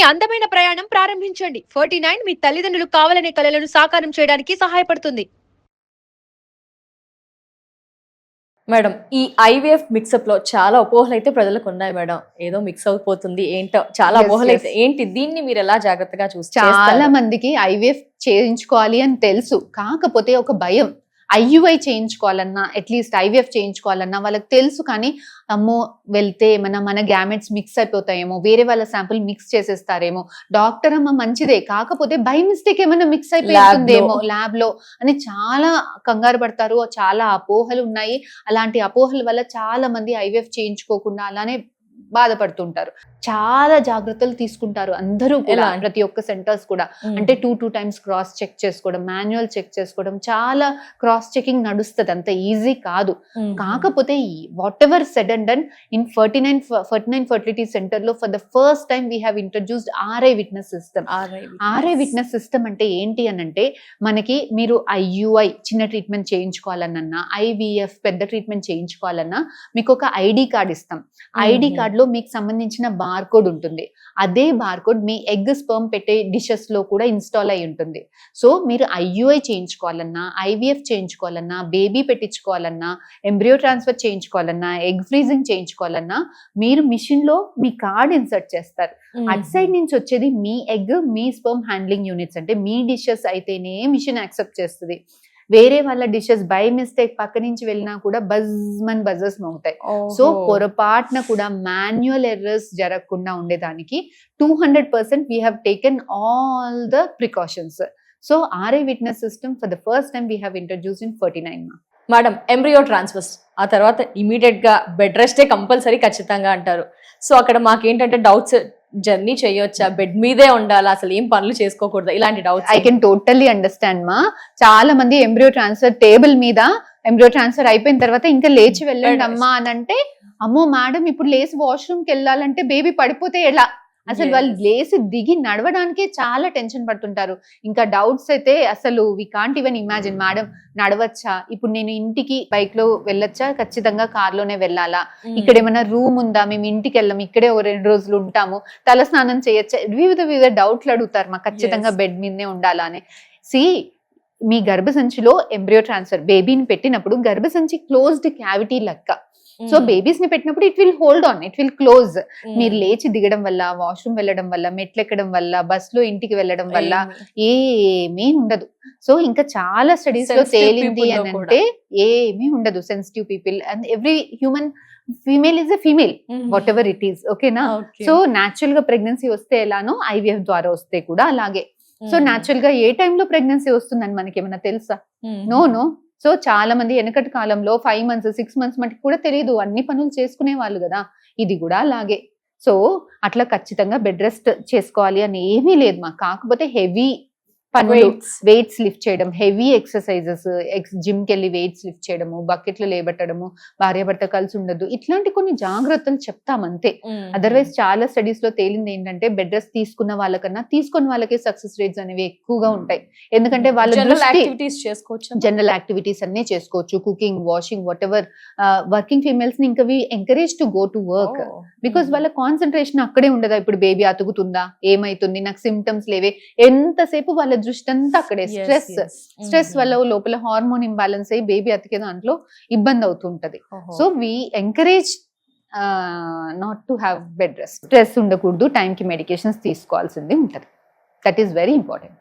అందమైన ప్రయాణం ప్రారంభించండి. 49 మీ తల్లిదండ్రులు కావాలనే కలలను సాకారం చేయడానికి సహాయపడుతుంది. మేడం, ఈ ఐవీఎఫ్ మిక్సప్ లో చాలా అపోహలు అయితే ప్రజలకు ఉన్నాయి మేడం. ఏదో మిక్స్ అయిపోతుంది ఏంటో చాలా అపోహలు అయితే ఏంటి, దీన్ని మీరు ఎలా జాగ్రత్తగా చాలా మందికి ఐవీఎఫ్ చేయించుకోవాలి అని తెలుసు, కాకపోతే ఒక భయం. ఐయుఐ చేయించుకోవాలన్నా, అట్లీస్ట్ ఐవీఎఫ్ చేయించుకోవాలన్నా వాళ్ళకి తెలుసు, కానీ అమ్మో వెళ్తే ఏమన్నా మన గ్యామెట్స్ మిక్స్ అయిపోతాయేమో, వేరే వాళ్ళ శాంపుల్ మిక్స్ చేసేస్తారేమో, డాక్టర్ అమ్మ మంచిదే కాకపోతే బై మిస్టేక్ ఏమైనా మిక్స్ అయిపోతుందేమో ల్యాబ్ లో అని చాలా కంగారు పడతారు. చాలా అపోహలు ఉన్నాయి. అలాంటి అపోహల వల్ల చాలా మంది ఐవీఎఫ్ చేయించుకోకుండా అలానే బాధపడుతుంటారు. చాలా జాగ్రత్తలు తీసుకుంటారు అందరూ కూడా, ప్రతి ఒక్క సెంటర్స్ కూడా. అంటే 2 times క్రాస్ చెక్ చేసుకోవడం, మాన్యువల్ చెక్ చేసుకోవడం, చాలా క్రాస్ చెకింగ్ నడుస్తుంది. అంత ఈజీ కాదు. కాకపోతే whatever said and done in 49 fertility centre లో for the first time we have introduced RI witness system. RI witness system అంటే ఏంటి అని అంటే, మనకి మీరు ఐయుఐ చిన్న ట్రీట్మెంట్ చేయించుకోవాలన్నా, ఐవీఎఫ్ పెద్ద ట్రీట్మెంట్ చేయించుకోవాలన్నా మీకు ఒక ఐడి కార్డ్ ఇస్తాం. ఐడి కార్డ్ లో మీకు సంబంధించిన బార్కోడ్ ఉంటుంది. అదే బార్కోడ్ మీ ఎగ్ స్పర్మ్ పెట్టే డిషెస్ లో కూడా ఇన్స్టాల్ అయి ఉంటుంది. సో మీరు ఐయుఐ చేయించుకోవాలన్నా, ఐవీఎఫ్ చేయించుకోవాలన్నా, బేబీ పెట్టించుకోవాలన్నా, ఎంబ్రియో ట్రాన్స్ఫర్ చేయించుకోవాలన్నా, ఎగ్ ఫ్రీజింగ్ చేయించుకోవాలన్నా మీరు మిషన్ లో మీ కార్డ్ ఇన్సర్ట్ చేస్తారు. అట్ సైడ్ నుంచి వచ్చేది మీ ఎగ్, మీ స్పర్మ్ హ్యాండ్లింగ్ యూనిట్స్. అంటే మీ డిషెస్ అయితేనే మిషన్ యాక్సెప్ట్ చేస్తుంది. వేరే వాళ్ళ డిషెస్ బై మిస్టేక్ పక్క నుంచి వెళ్ళినా కూడా బజర్స్ మోగుతాయి. సో పొరపాటున కూడా మాన్యువల్ ఎర్రర్స్ జరగకుండా ఉండేదానికి 200% we have taken all the precautions. So RI witness system for the first time we have introduced in 49. Madam, embryo transfers ఆ తర్వాత ఇమీడియట్ గా బెడ్ రెస్టే కంపల్సరీ ఖచ్చితంగా అంటారు. సో అక్కడ మాకేంటంటే డౌట్స్, జర్నీ చేయొచ్చా, బెడ్ మీదే ఉండాలా, అసలు ఏం పనులు చేసుకోకూడదు, ఇలాంటి doubts. I can totally understand మా. చాలా మంది ఎంబ్రియో ట్రాన్స్ఫర్ టేబుల్ మీద ఎంబ్రియో ట్రాన్స్ఫర్ అయిపోయిన తర్వాత ఇంకా లేచి వెళ్ళండి అమ్మా అని అంటే, అమ్మో మేడం ఇప్పుడు లేచి వాష్రూమ్కి వెళ్ళాలంటే బేబీ పడిపోతే ఎలా, అసలు వాళ్ళు లేసి దిగి నడవడానికే చాలా టెన్షన్ పడుతుంటారు. ఇంకా డౌట్స్ అయితే అసలు we can't even imagine. Madam నడవచ్చా, ఇప్పుడు నేను ఇంటికి బైక్ లో వెళ్ళొచ్చా, ఖచ్చితంగా కార్ లోనే వెళ్ళాలా, ఇక్కడ ఏమైనా రూమ్ ఉందా, మేము ఇంటికి వెళ్ళాం, ఇక్కడే 2 రోజులు ఉంటాము, తల స్నానం చేయొచ్చా, వివిధ డౌట్లు అడుగుతారు. మాకు ఖచ్చితంగా బెడ్ మీదనే ఉండాలా అని. మీ గర్భసంచిలో ఎంబ్రియో ట్రాన్స్ఫర్ బేబీని పెట్టినప్పుడు గర్భసంచి క్లోజ్డ్ క్యావిటీ లెక్క. సో బేబీస్ ని పెట్టినప్పుడు it will hold on, it will close. మీరు లేచి దిగడం వల్ల, వాష్రూమ్ వెళ్ళడం వల్ల, మెట్లెక్కడం వల్ల, బస్ లో ఇంటికి వెళ్ళడం వల్ల ఏమీ ఉండదు. సో ఇంకా చాలా స్టడీస్ లో తేలింది అని అంటే ఏమీ ఉండదు. Sensitive people and every human female is a female what ever it is, ఓకేనా. సో న్యాచురల్ గా ప్రెగ్నెన్సీ వస్తే ఎలానో ఐవీఎఫ్ ద్వారా వస్తే కూడా అలాగే. సో న్యాచురల్ గా ఏ టైంలో ప్రెగ్నెన్సీ వస్తుందని మనకి ఏమైనా తెలుసా? నో. సో చాలా మంది వెనకటి కాలంలో 5 months 6 months మటుకు కూడా తెలియదు, అన్ని పనులు చేసుకునే వాళ్ళు కదా. ఇది కూడా అలాగే. సో అట్లా ఖచ్చితంగా బెడ్ రెస్ట్ చేసుకోవాలి అని ఏమీ లేదు మాకు. కాకపోతే హెవీ పనులు, వెయిట్స్ లిఫ్ట్ చేయడం, హెవీ ఎక్సర్సైజెస్, జిమ్ కి వెళ్ళి వెయిట్స్ లిఫ్ట్ చేయడము, బకెట్లు లేబట్టడము, భార్యాభర్త కలిసి ఉండదు, ఇట్లాంటి కొన్ని జాగ్రత్తలు చెప్తాం అంతే. అదర్వైజ్ చాలా స్టడీస్ లో తేలింది ఏంటంటే బెడ్ రెస్ట్ తీసుకున్న వాళ్ళకన్నా తీసుకున్న వాళ్ళకే సక్సెస్ రేట్స్ అనేవి ఎక్కువగా ఉంటాయి. ఎందుకంటే వాళ్ళ జనరల్ యాక్టివిటీస్ అన్నీ చేసుకోవచ్చు, cooking, washing, what ever. Working females ని ఇంకా encourage to go to work, because వాళ్ళ కాన్సన్ట్రేషన్ అక్కడే ఉండదా. ఇప్పుడు బేబీ అతుకుతుందా, ఏమైతుంది, నాకు సిమ్టమ్స్ లేవే, ఎంతసేపు వాళ్ళ దృష్టి అంతా అక్కడే. స్ట్రెస్ వల్ల లోపల హార్మోన్ ఇంబ్యాలెన్స్ అయ్యి బేబీ అతికే దాంట్లో ఇబ్బంది అవుతుంటది. So we encourage not to have bed rest. Stress ఉండకూడదు, టైంకి మెడికేషన్స్ తీసుకోవాల్సింది ఉంటది. That is very important.